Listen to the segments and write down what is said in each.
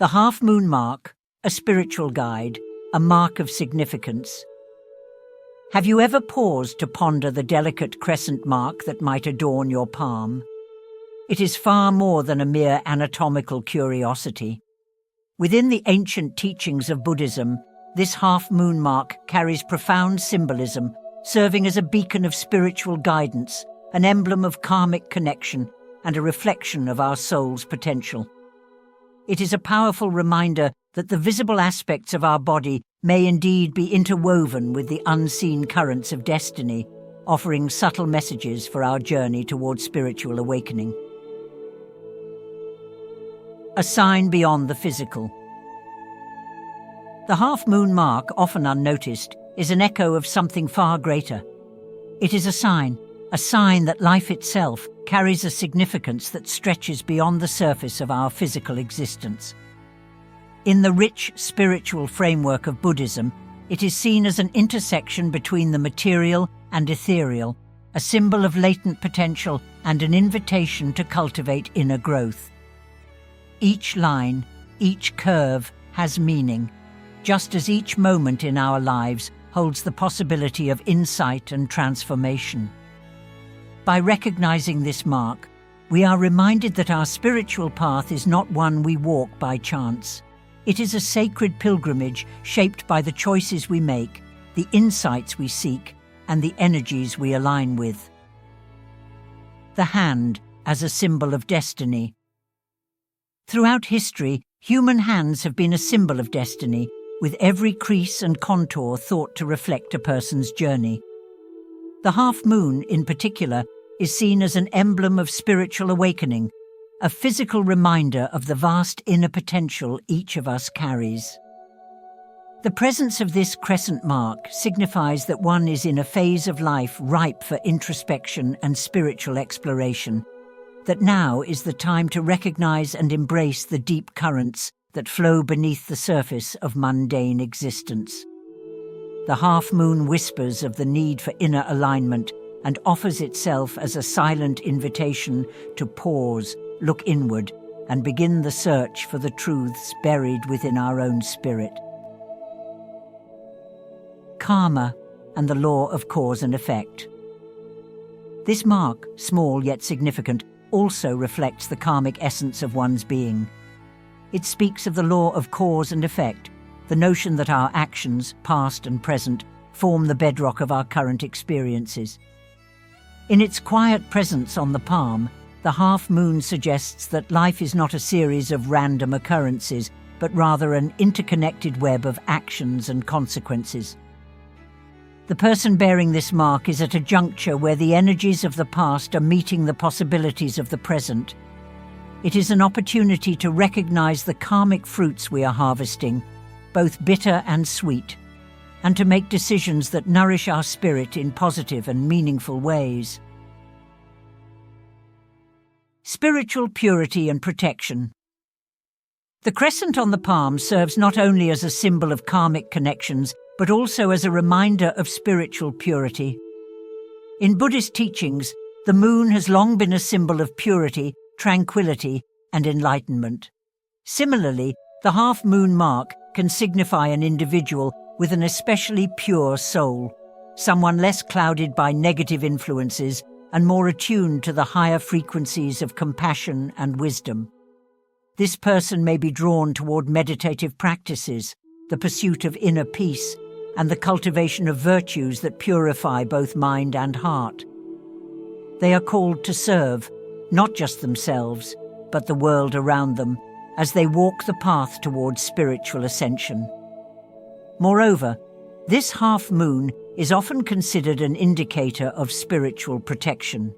The half-moon mark, a spiritual guide, a mark of significance. Have you ever paused to ponder the delicate crescent mark that might adorn your palm? It is far more than a mere anatomical curiosity. Within the ancient teachings of Buddhism, this half-moon mark carries profound symbolism, serving as a beacon of spiritual guidance, an emblem of karmic connection, and a reflection of our soul's potential. It is a powerful reminder that the visible aspects of our body may indeed be interwoven with the unseen currents of destiny, offering subtle messages for our journey towards spiritual awakening. A sign beyond the physical. The half-moon mark, often unnoticed, is an echo of something far greater. It is a sign that life itself carries a significance that stretches beyond the surface of our physical existence. In the rich spiritual framework of Buddhism, it is seen as an intersection between the material and ethereal, a symbol of latent potential and an invitation to cultivate inner growth. Each line, each curve has meaning, just as each moment in our lives holds the possibility of insight and transformation. By recognizing this mark, we are reminded that our spiritual path is not one we walk by chance. It is a sacred pilgrimage shaped by the choices we make, the insights we seek, and the energies we align with. The hand as a symbol of destiny. Throughout history, human hands have been a symbol of destiny, with every crease and contour thought to reflect a person's journey. The half-moon, in particular, is seen as an emblem of spiritual awakening, a physical reminder of the vast inner potential each of us carries. The presence of this crescent mark signifies that one is in a phase of life ripe for introspection and spiritual exploration, that now is the time to recognize and embrace the deep currents that flow beneath the surface of mundane existence. The half-moon whispers of the need for inner alignment and offers itself as a silent invitation to pause, look inward, and begin the search for the truths buried within our own spirit. Karma and the law of cause and effect. This mark, small yet significant, also reflects the karmic essence of one's being. It speaks of the law of cause and effect, the notion that our actions, past and present, form the bedrock of our current experiences. In its quiet presence on the palm, the half-moon suggests that life is not a series of random occurrences, but rather an interconnected web of actions and consequences. The person bearing this mark is at a juncture where the energies of the past are meeting the possibilities of the present. It is an opportunity to recognize the karmic fruits we are harvesting, both bitter and sweet, and to make decisions that nourish our spirit in positive and meaningful ways. Spiritual purity and protection. The crescent on the palm serves not only as a symbol of karmic connections, but also as a reminder of spiritual purity. In Buddhist teachings, the moon has long been a symbol of purity, tranquility, and enlightenment. Similarly, the half-moon mark can signify an individual with an especially pure soul, someone less clouded by negative influences and more attuned to the higher frequencies of compassion and wisdom. This person may be drawn toward meditative practices, the pursuit of inner peace, and the cultivation of virtues that purify both mind and heart. They are called to serve, not just themselves, but the world around them, as they walk the path towards spiritual ascension. Moreover, this half-moon is often considered an indicator of spiritual protection.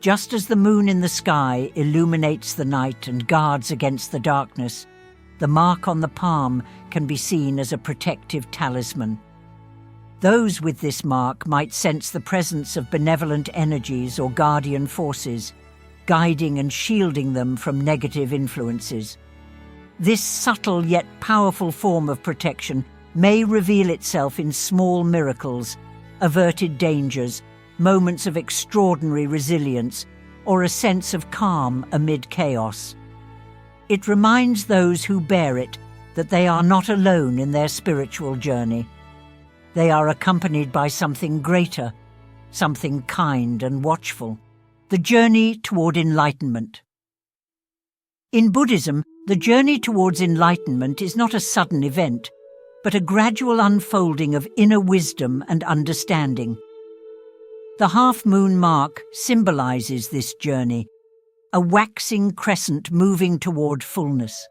Just as the moon in the sky illuminates the night and guards against the darkness, the mark on the palm can be seen as a protective talisman. Those with this mark might sense the presence of benevolent energies or guardian forces, guiding and shielding them from negative influences. This subtle yet powerful form of protection may reveal itself in small miracles, averted dangers, moments of extraordinary resilience, or a sense of calm amid chaos. It reminds those who bear it that they are not alone in their spiritual journey. They are accompanied by something greater, something kind and watchful, the journey toward enlightenment. In Buddhism, the journey towards enlightenment is not a sudden event, but a gradual unfolding of inner wisdom and understanding. The half-moon mark symbolizes this journey, a waxing crescent moving toward fullness.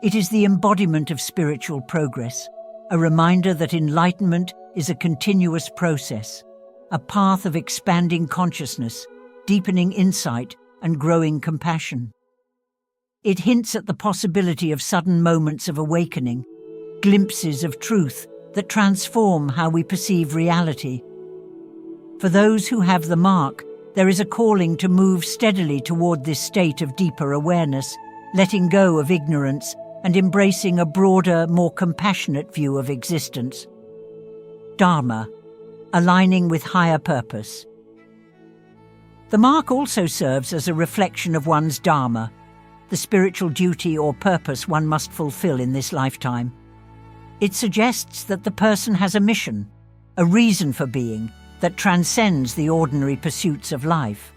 It is the embodiment of spiritual progress, a reminder that enlightenment is a continuous process, a path of expanding consciousness, deepening insight, and growing compassion. It hints at the possibility of sudden moments of awakening, glimpses of truth that transform how we perceive reality. For those who have the mark, there is a calling to move steadily toward this state of deeper awareness, letting go of ignorance and embracing a broader, more compassionate view of existence. Dharma, aligning with higher purpose. The mark also serves as a reflection of one's dharma, the spiritual duty or purpose one must fulfill in this lifetime. It suggests that the person has a mission, a reason for being, that transcends the ordinary pursuits of life.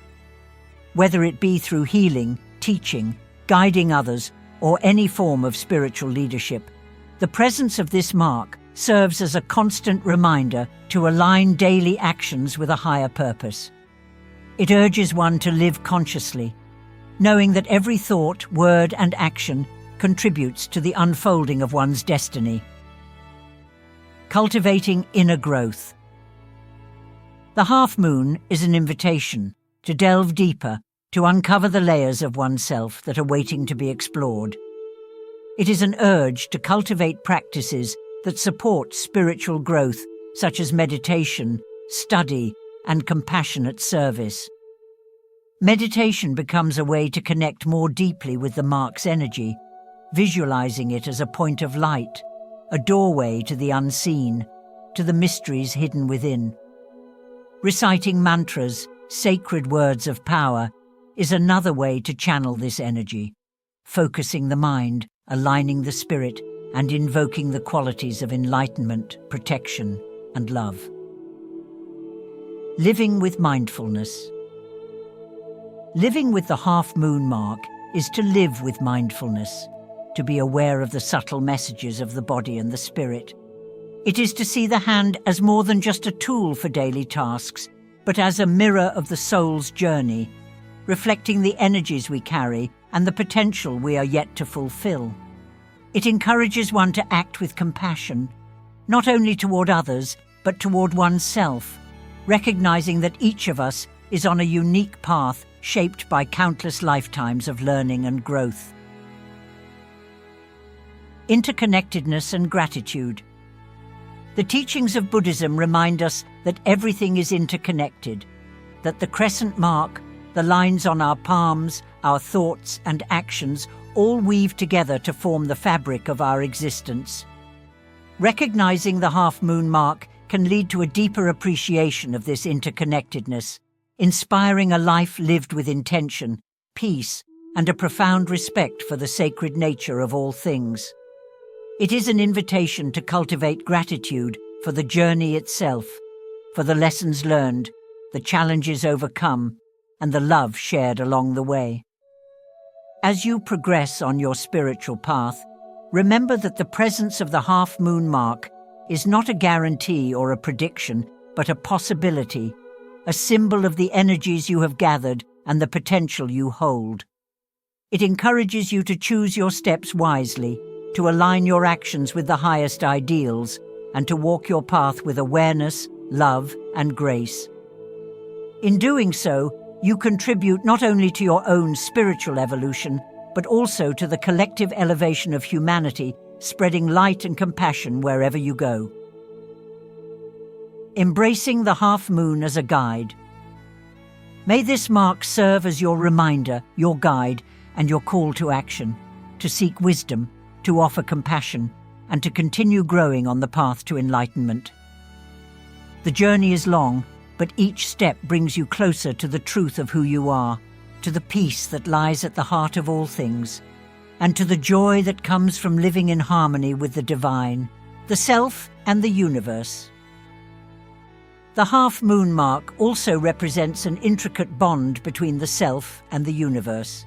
Whether it be through healing, teaching, guiding others, or any form of spiritual leadership, the presence of this mark serves as a constant reminder to align daily actions with a higher purpose. It urges one to live consciously, knowing that every thought, word, and action contributes to the unfolding of one's destiny. Cultivating inner growth. The half-moon is an invitation to delve deeper, to uncover the layers of oneself that are waiting to be explored. It is an urge to cultivate practices that support spiritual growth, such as meditation, study, and compassionate service. Meditation becomes a way to connect more deeply with the mark's energy, visualizing it as a point of light, a doorway to the unseen, to the mysteries hidden within. Reciting mantras, sacred words of power, is another way to channel this energy, focusing the mind, aligning the spirit, and invoking the qualities of enlightenment, protection, and love. Living with mindfulness. Living with the half-moon mark is to live with mindfulness, to be aware of the subtle messages of the body and the spirit. It is to see the hand as more than just a tool for daily tasks, but as a mirror of the soul's journey, reflecting the energies we carry and the potential we are yet to fulfill. It encourages one to act with compassion, not only toward others, but toward oneself, recognizing that each of us is on a unique path shaped by countless lifetimes of learning and growth. Interconnectedness and gratitude. The teachings of Buddhism remind us that everything is interconnected, that the crescent mark, the lines on our palms, our thoughts and actions all weave together to form the fabric of our existence. Recognizing the half-moon mark can lead to a deeper appreciation of this interconnectedness, inspiring a life lived with intention, peace, and a profound respect for the sacred nature of all things. It is an invitation to cultivate gratitude for the journey itself, for the lessons learned, the challenges overcome, and the love shared along the way. As you progress on your spiritual path, remember that the presence of the half-moon mark is not a guarantee or a prediction, but a possibility, a symbol of the energies you have gathered and the potential you hold. It encourages you to choose your steps wisely, to align your actions with the highest ideals, and to walk your path with awareness, love, and grace. In doing so, you contribute not only to your own spiritual evolution, but also to the collective elevation of humanity, spreading light and compassion wherever you go. Embracing the half-moon as a guide. May this mark serve as your reminder, your guide, and your call to action, to seek wisdom, to offer compassion, and to continue growing on the path to enlightenment. The journey is long, but each step brings you closer to the truth of who you are, to the peace that lies at the heart of all things, and to the joy that comes from living in harmony with the divine, the self and the universe. The half-moon mark also represents an intricate bond between the self and the universe.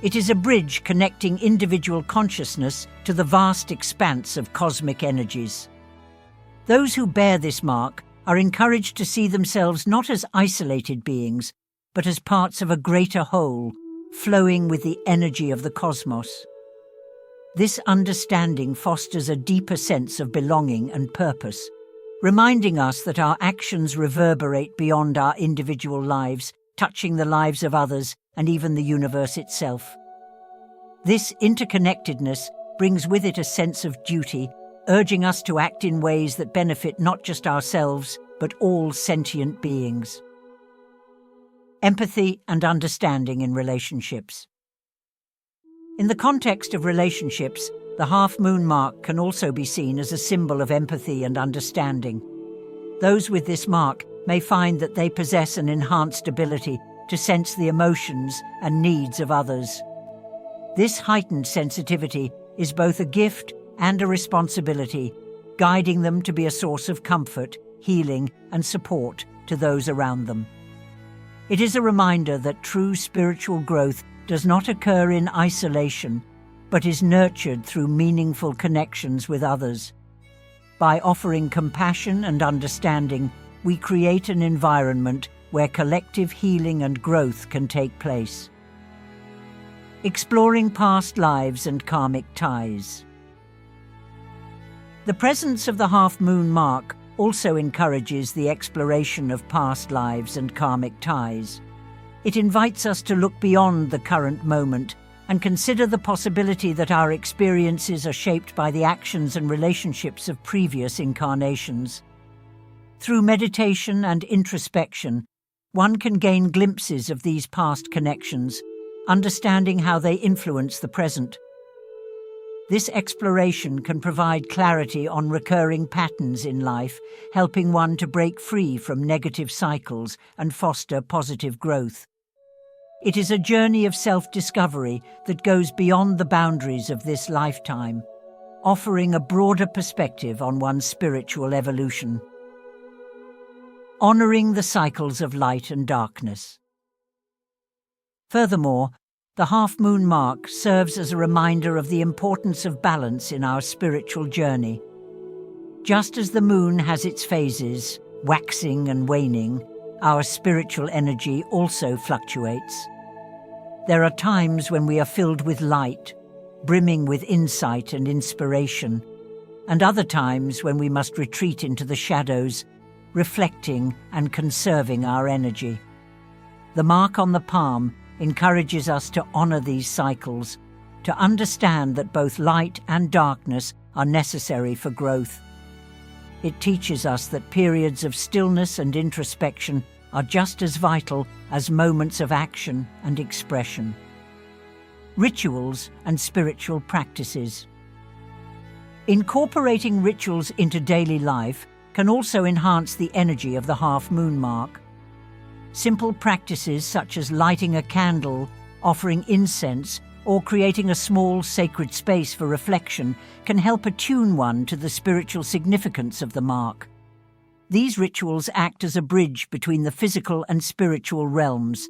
It is a bridge connecting individual consciousness to the vast expanse of cosmic energies. Those who bear this mark are encouraged to see themselves not as isolated beings, but as parts of a greater whole, flowing with the energy of the cosmos. This understanding fosters a deeper sense of belonging and purpose, reminding us that our actions reverberate beyond our individual lives, touching the lives of others and even the universe itself. This interconnectedness brings with it a sense of duty, urging us to act in ways that benefit not just ourselves, but all sentient beings. Empathy and understanding in relationships. In the context of relationships, the half-moon mark can also be seen as a symbol of empathy and understanding. Those with this mark may find that they possess an enhanced ability to sense the emotions and needs of others. This heightened sensitivity is both a gift and a responsibility, guiding them to be a source of comfort, healing, and support to those around them. It is a reminder that true spiritual growth does not occur in isolation, but is nurtured through meaningful connections with others. By offering compassion and understanding, we create an environment where collective healing and growth can take place. Exploring past lives and karmic ties. The presence of the half-moon mark also encourages the exploration of past lives and karmic ties. It invites us to look beyond the current moment and consider the possibility that our experiences are shaped by the actions and relationships of previous incarnations. Through meditation and introspection, one can gain glimpses of these past connections, understanding how they influence the present. This exploration can provide clarity on recurring patterns in life, helping one to break free from negative cycles and foster positive growth. It is a journey of self-discovery that goes beyond the boundaries of this lifetime, offering a broader perspective on one's spiritual evolution. Honoring the cycles of light and darkness. Furthermore, the half-moon mark serves as a reminder of the importance of balance in our spiritual journey. Just as the moon has its phases, waxing and waning, our spiritual energy also fluctuates. There are times when we are filled with light, brimming with insight and inspiration, and other times when we must retreat into the shadows, reflecting and conserving our energy. The mark on the palm encourages us to honor these cycles, to understand that both light and darkness are necessary for growth. It teaches us that periods of stillness and introspection are just as vital as moments of action and expression. Rituals and spiritual practices. Incorporating rituals into daily life can also enhance the energy of the half-moon mark. Simple practices such as lighting a candle, offering incense, or creating a small sacred space for reflection can help attune one to the spiritual significance of the mark. These rituals act as a bridge between the physical and spiritual realms,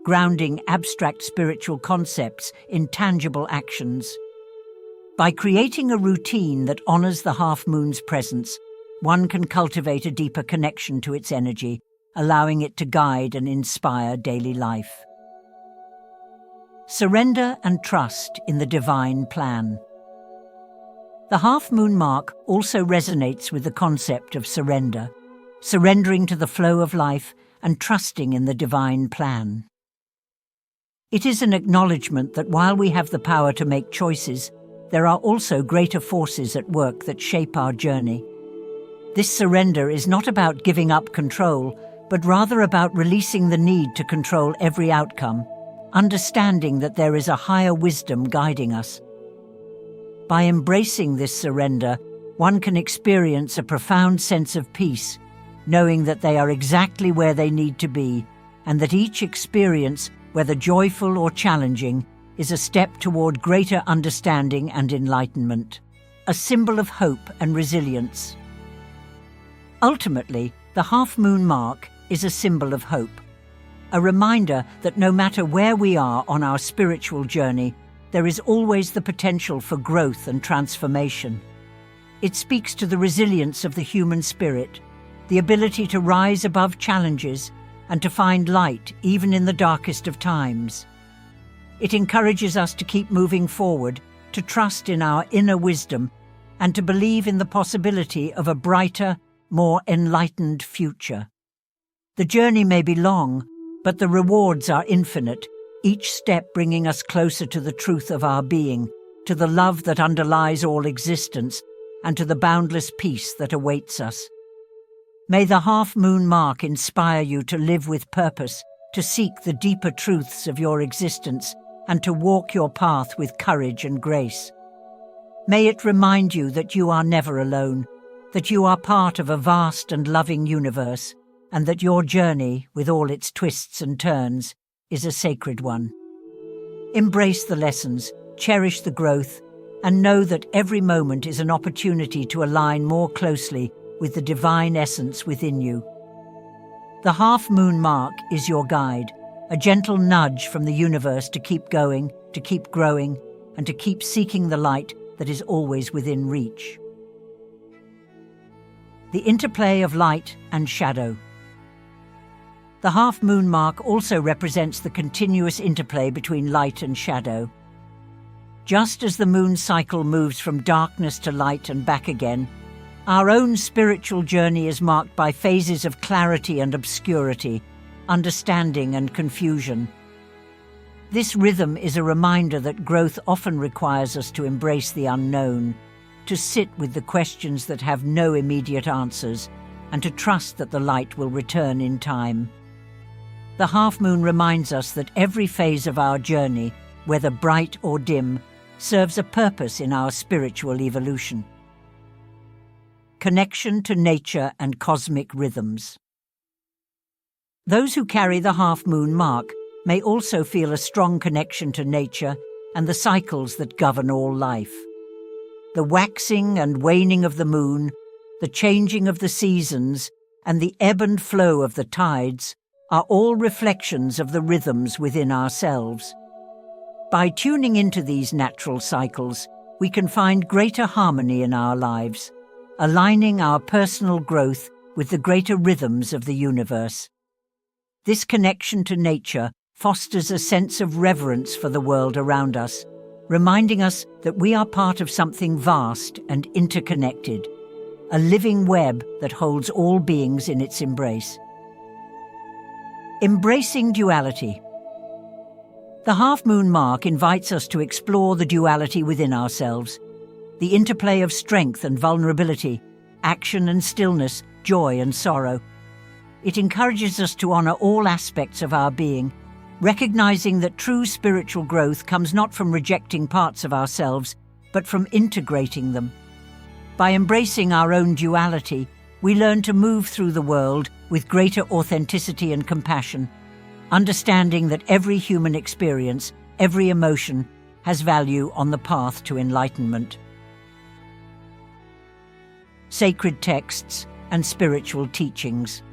grounding abstract spiritual concepts in tangible actions. By creating a routine that honors the half-moon's presence, one can cultivate a deeper connection to its energy, allowing it to guide and inspire daily life. Surrender and trust in the divine plan. The half-moon mark also resonates with the concept of surrender, surrendering to the flow of life and trusting in the divine plan. It is an acknowledgement that while we have the power to make choices, there are also greater forces at work that shape our journey. This surrender is not about giving up control, but rather about releasing the need to control every outcome, understanding that there is a higher wisdom guiding us. By embracing this surrender, one can experience a profound sense of peace, knowing that they are exactly where they need to be, and that each experience, whether joyful or challenging, is a step toward greater understanding and enlightenment, a symbol of hope and resilience. Ultimately, the half-moon mark is a symbol of hope, a reminder that no matter where we are on our spiritual journey, there is always the potential for growth and transformation. It speaks to the resilience of the human spirit, the ability to rise above challenges and to find light even in the darkest of times. It encourages us to keep moving forward, to trust in our inner wisdom, and to believe in the possibility of a brighter, more enlightened future. The journey may be long, but the rewards are infinite, each step bringing us closer to the truth of our being, to the love that underlies all existence, and to the boundless peace that awaits us. May the half-moon mark inspire you to live with purpose, to seek the deeper truths of your existence, and to walk your path with courage and grace. May it remind you that you are never alone, that you are part of a vast and loving universe, and that your journey, with all its twists and turns, is a sacred one. Embrace the lessons, cherish the growth, and know that every moment is an opportunity to align more closely with the divine essence within you. The half-moon mark is your guide, a gentle nudge from the universe to keep going, to keep growing, and to keep seeking the light that is always within reach. The interplay of light and shadow. The half-moon mark also represents the continuous interplay between light and shadow. Just as the moon cycle moves from darkness to light and back again, our own spiritual journey is marked by phases of clarity and obscurity, understanding and confusion. This rhythm is a reminder that growth often requires us to embrace the unknown, to sit with the questions that have no immediate answers, and to trust that the light will return in time. The half-moon reminds us that every phase of our journey, whether bright or dim, serves a purpose in our spiritual evolution. Connection to nature and cosmic rhythms. Those who carry the half-moon mark may also feel a strong connection to nature and the cycles that govern all life. The waxing and waning of the moon, the changing of the seasons, and the ebb and flow of the tides are all reflections of the rhythms within ourselves. By tuning into these natural cycles, we can find greater harmony in our lives, aligning our personal growth with the greater rhythms of the universe. This connection to nature fosters a sense of reverence for the world around us, reminding us that we are part of something vast and interconnected, a living web that holds all beings in its embrace. Embracing duality. The half-moon mark invites us to explore the duality within ourselves, the interplay of strength and vulnerability, action and stillness, joy and sorrow. It encourages us to honor all aspects of our being, recognizing that true spiritual growth comes not from rejecting parts of ourselves, but from integrating them. By embracing our own duality, we learn to move through the world with greater authenticity and compassion, understanding that every human experience, every emotion, has value on the path to enlightenment. Sacred texts and spiritual teachings.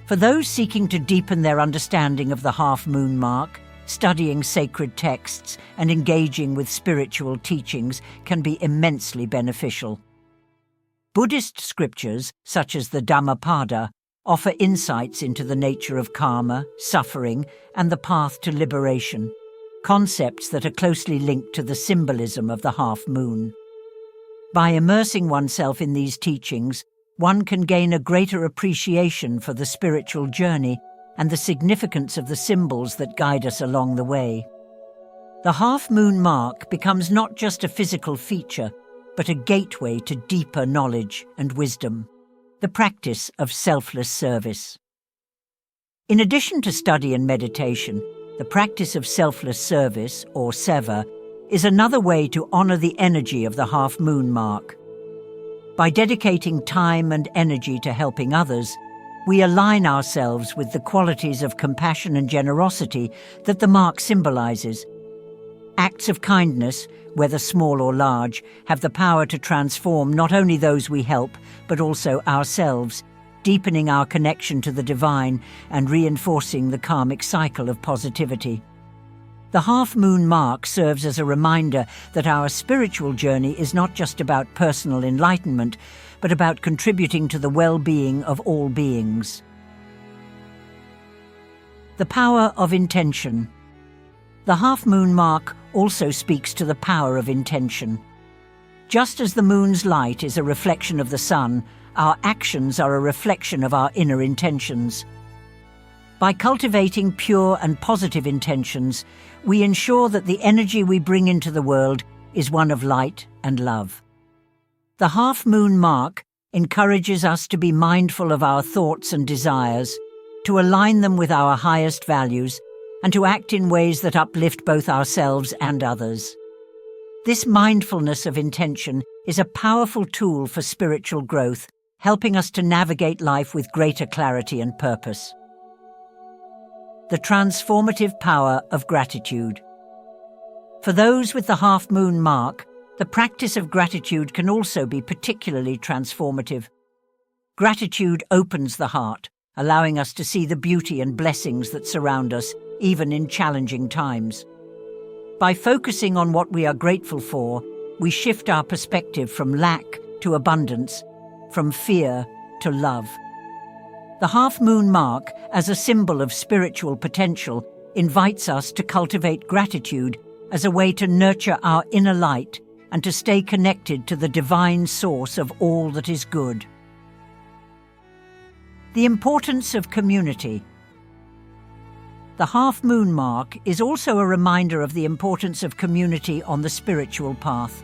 For those seeking to deepen their understanding of the half-moon mark, studying sacred texts and engaging with spiritual teachings can be immensely beneficial. Buddhist scriptures, such as the Dhammapada, offer insights into the nature of karma, suffering, and the path to liberation, concepts that are closely linked to the symbolism of the half-moon. By immersing oneself in these teachings, one can gain a greater appreciation for the spiritual journey and the significance of the symbols that guide us along the way. The half-moon mark becomes not just a physical feature, but a gateway to deeper knowledge and wisdom, the practice of selfless service. In addition to study and meditation, the practice of selfless service, or seva, is another way to honor the energy of the half-moon mark. By dedicating time and energy to helping others, we align ourselves with the qualities of compassion and generosity that the mark symbolizes. Acts of kindness, whether small or large, have the power to transform not only those we help, but also ourselves, deepening our connection to the divine and reinforcing the karmic cycle of positivity. The half-moon mark serves as a reminder that our spiritual journey is not just about personal enlightenment, but about contributing to the well-being of all beings. The power of intention. The half-moon mark also speaks to the power of intention. Just as the moon's light is a reflection of the sun, our actions are a reflection of our inner intentions. By cultivating pure and positive intentions, we ensure that the energy we bring into the world is one of light and love. The half-moon mark encourages us to be mindful of our thoughts and desires, to align them with our highest values, and to act in ways that uplift both ourselves and others. This mindfulness of intention is a powerful tool for spiritual growth, helping us to navigate life with greater clarity and purpose. The transformative power of gratitude. For those with the half-moon mark, the practice of gratitude can also be particularly transformative. Gratitude opens the heart, allowing us to see the beauty and blessings that surround us, even in challenging times. By focusing on what we are grateful for, we shift our perspective from lack to abundance, from fear to love. The half-moon mark, as a symbol of spiritual potential, invites us to cultivate gratitude as a way to nurture our inner light and to stay connected to the divine source of all that is good. The importance of community. The half-moon mark is also a reminder of the importance of community on the spiritual path.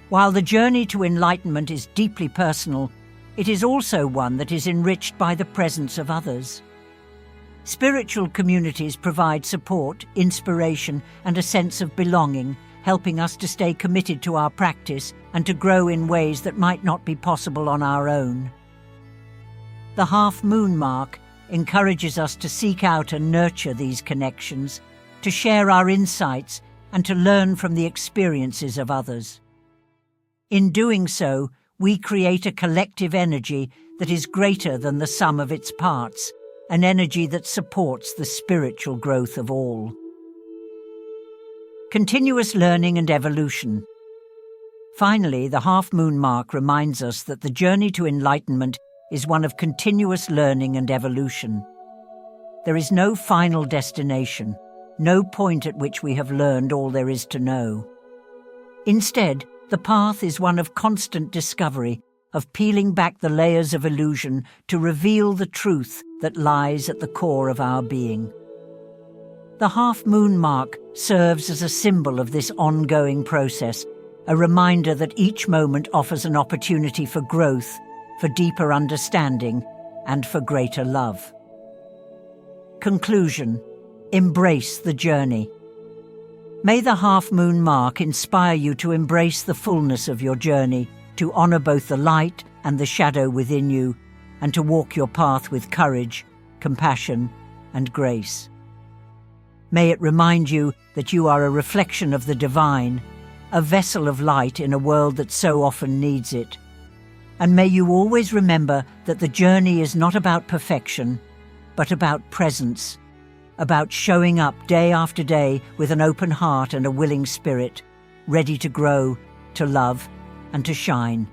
While the journey to enlightenment is deeply personal, it is also one that is enriched by the presence of others. Spiritual communities provide support, inspiration, and a sense of belonging, helping us to stay committed to our practice and to grow in ways that might not be possible on our own. The half-moon mark encourages us to seek out and nurture these connections, to share our insights, and to learn from the experiences of others. In doing so, we create a collective energy that is greater than the sum of its parts, an energy that supports the spiritual growth of all. Continuous learning and evolution. Finally, the half-moon mark reminds us that the journey to enlightenment is one of continuous learning and evolution. There is no final destination, no point at which we have learned all there is to know. Instead, the path is one of constant discovery, of peeling back the layers of illusion to reveal the truth that lies at the core of our being. The half-moon mark serves as a symbol of this ongoing process, a reminder that each moment offers an opportunity for growth, for deeper understanding, and for greater love. Conclusion: embrace the journey. May the half-moon mark inspire you to embrace the fullness of your journey, to honor both the light and the shadow within you, and to walk your path with courage, compassion, and grace. May it remind you that you are a reflection of the divine, a vessel of light in a world that so often needs it. And may you always remember that the journey is not about perfection, but about presence, about showing up day after day with an open heart and a willing spirit, ready to grow, to love, and to shine.